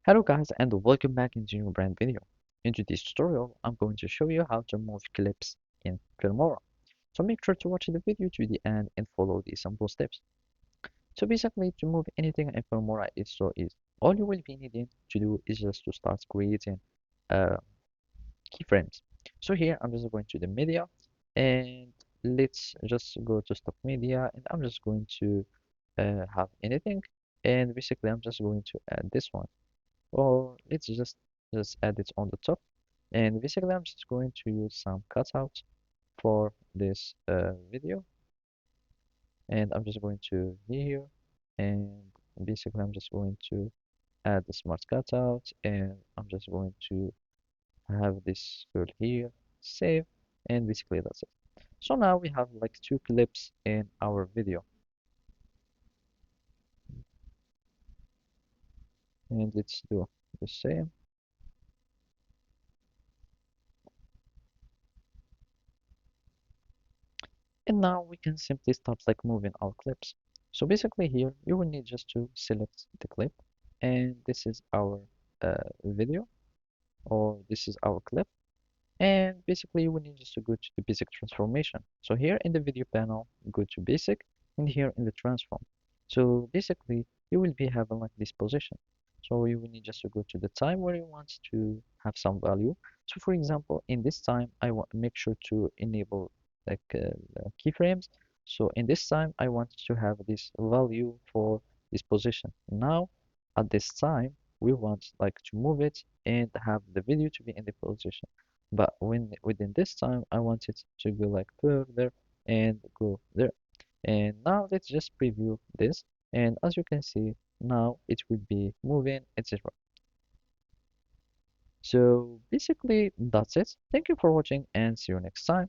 Hello guys and welcome back into a new brand video. In today's tutorial, I'm going to show you how to move clips in Filmora. So make sure to watch the video to the end and follow these simple steps. So basically to move anything in Filmora is so easy. All you will be needing to do is just to start creating uh, keyframes. So here I'm just going to the media and let's just go to stock media and I'm just going to have anything and basically I'm just going to add this one or let's just add it on the top and basically I'm just going to use some cutouts for this video and I'm just going to here and basically I'm just going to add the smart cutout and I'm just going to have this girl here save and basically that's it. So now we have like two clips in our video and let's do the same. And now we can simply start like moving our clips. So basically here you will need just to select the clip and this is our video or this is our clip and basically you will need just to go to the basic transformation. So here in the video panel go to basic and here in the transform. So basically you will be having like this position. So you will need just to go to the time where you want to have some value. So for example in this time I want make sure to enable like keyframes. So in this time I want to have this value for this position. Now at this time we want like to move it and have the video to be in the position, but when within this time I want it to go like further and go there. And now let's just preview this and as you can see now it will be moving, etc. So basically that's it. Thank you for watching and see you next time.